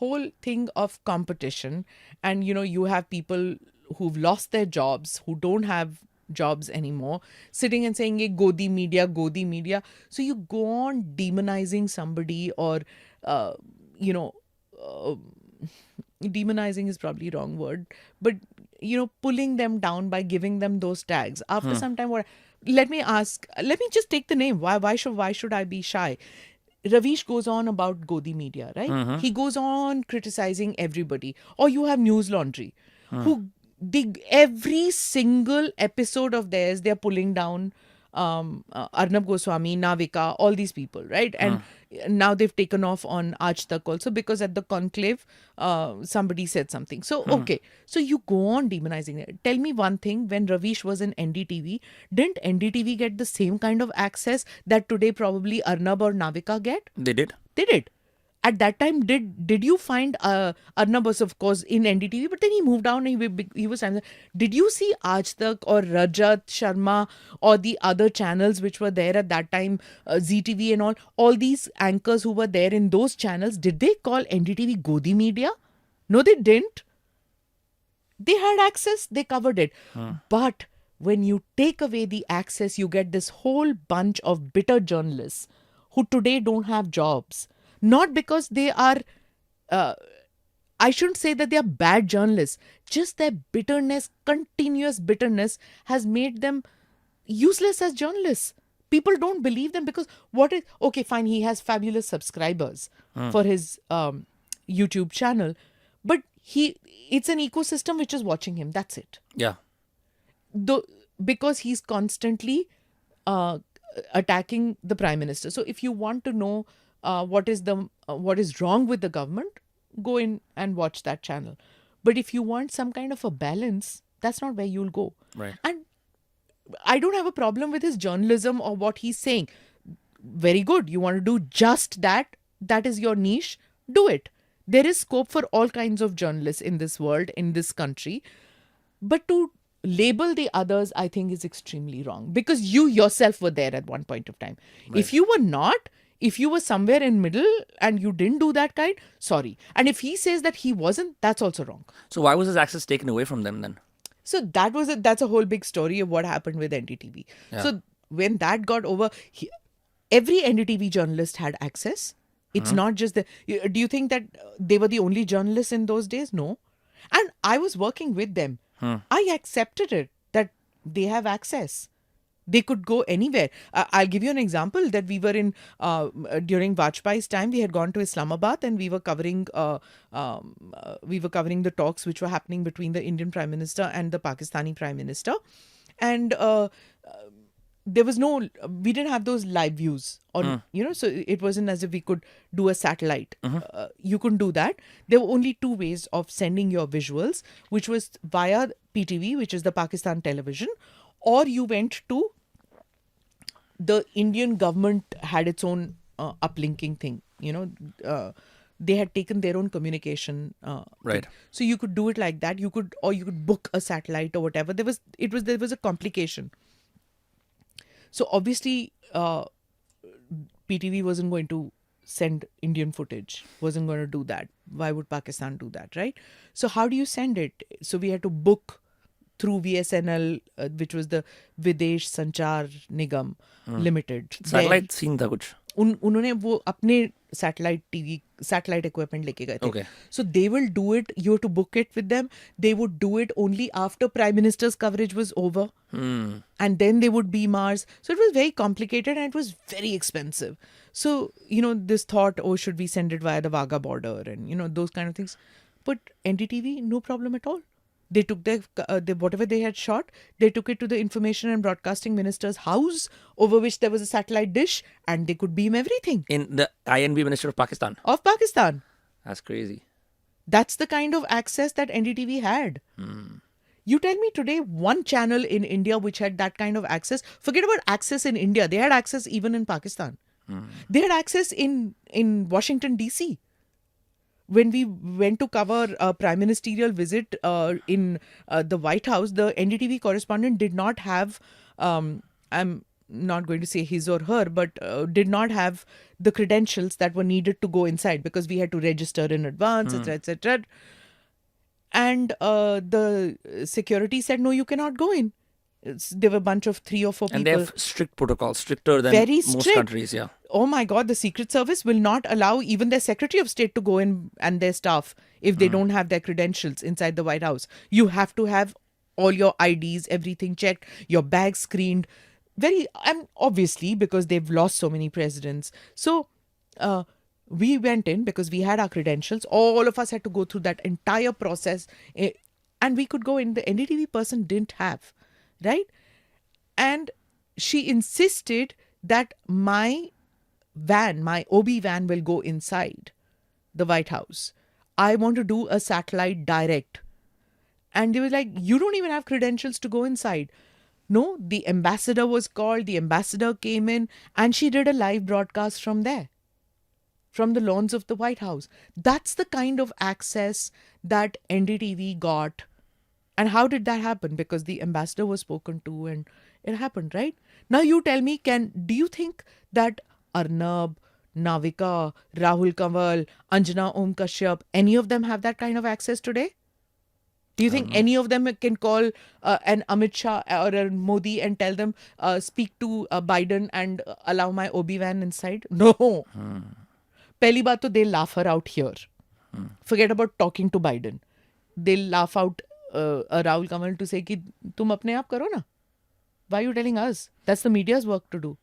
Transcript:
whole thing of competition, and you have people who've lost their jobs, who don't have jobs anymore, sitting and saying, "Hey, Godi media." So you go on demonizing somebody, or uh, you know. Uh, demonizing is probably wrong word, but pulling them down by giving them those tags after some time. What, let me just take the name. Why should I be shy? Ravish goes on about Godi Media, right? He goes on criticizing everybody. Or you have News Laundry, who every single episode of theirs, they're pulling down Arnab Goswami, Navika, all these people, right? And now they've taken off on Aaj Tak also, because at the conclave, somebody said something. So, okay. So you go on demonizing it. Tell me one thing, when Ravish was in NDTV, didn't NDTV get the same kind of access that today probably Arnab or Navika get? They did. They did. At that time, did you find Arnab was, of course, in NDTV, but then he moved down and he was. Did you see Aaj Tak or Rajat Sharma or the other channels which were there at that time, ZTV and all these anchors who were there in those channels? Did they call NDTV Godi Media? No, they didn't. They had access, they covered it. But when you take away the access, you get this whole bunch of bitter journalists who today don't have jobs. Not because they are, I shouldn't say that they are bad journalists, just their bitterness, continuous bitterness, has made them useless as journalists. People don't believe them because okay, fine, he has fabulous subscribers for his YouTube channel, but it's an ecosystem which is watching him. That's it. Yeah. Though, because he's constantly attacking the prime minister. So if you want to know what is wrong with the government, go in and watch that channel. But if you want some kind of a balance, that's not where you'll go. Right. And I don't have a problem with his journalism or what he's saying. Very good. You want to do just that. That is your niche. Do it. There is scope for all kinds of journalists in this world, in this country. But to label the others, I think, is extremely wrong, because you yourself were there at one point of time. If you were not, if you were somewhere in middle and you didn't do that kind, sorry. And if he says that he wasn't, that's also wrong. So why was his access taken away from them then? So that's a whole big story of what happened with NDTV. Yeah. So when that got over, every NDTV journalist had access. It's not just do you think that they were the only journalists in those days? No. And I was working with them. I accepted it that they have access. They could go anywhere. I'll give you an example that we were in during Vajpayee's time. We had gone to Islamabad and we were covering the talks which were happening between the Indian Prime Minister and the Pakistani Prime Minister, and there was we didn't have those live views on, so it wasn't as if we could do a satellite. You couldn't do that. There were only two ways of sending your visuals, which was via PTV, which is the Pakistan television, or you went to the Indian government had its own uplinking thing. They had taken their own communication. Right. So you could do it like that. You could book a satellite or whatever. There was a complication. So obviously, PTV wasn't going to send Indian footage, wasn't going to do that. Why would Pakistan do that, right? So how do you send it? So we had to book through VSNL, which was the Videsh Sanchar Nigam Limited. Satellite scene था कुछ. उन्होंने वो अपने satellite equipment लेके गए थे. Okay. So they will do it. You have to book it with them. They would do it only after Prime Minister's coverage was over. And then they would beam ours. So it was very complicated and it was very expensive. So, this thought, oh, should we send it via the Wagah border and, those kind of things. But NDTV, no problem at all. They took their whatever they had shot, they took it to the Information and Broadcasting Minister's house, over which there was a satellite dish, and they could beam everything. In the INB Minister of Pakistan. Of Pakistan. That's crazy. That's the kind of access that NDTV had. You tell me today one channel in India which had that kind of access. Forget about access in India. They had access even in Pakistan. They had access in Washington, D.C. When we went to cover a prime ministerial visit in the White House, the NDTV correspondent did not have not going to say his or her, but did not have the credentials that were needed to go inside because we had to register in advance, etc., etc. And the security said, no, you cannot go in. There were a bunch of 3 or 4 people. And they have strict protocols, stricter than Very most strict. countries. Yeah. Oh my God, the Secret Service will not allow even their Secretary of State to go in and their staff if they don't have their credentials inside the White House. You have to have all your IDs, everything checked, your bag screened. And obviously because they've lost so many presidents. So we went in because we had our credentials. All of us had to go through that entire process, and we could go in. The NDTV person didn't have, right? And she insisted that my van, my OB van, will go inside the White House. I want to do a satellite direct. And they were like, you don't even have credentials to go inside. No, the ambassador was called, the ambassador came in, and she did a live broadcast from there, from the lawns of the White House. That's the kind of access that NDTV got. And how did that happen? Because the ambassador was spoken to and it happened, right? Now you tell me, do you think that Arnab, Navika, Rahul Kanwal, Anjana Om Kashyap, any of them have that kind of access today? Do you think any of them can call an Amit Shah or a Modi and tell them, speak to Biden and allow my OB van inside? No. Pehli baat to they'll laugh her out here. Forget about talking to Biden. They'll laugh out Rahul Kanwal to say कि तुम अपने आप करो ना. Why are you telling us? That's the media's work to do.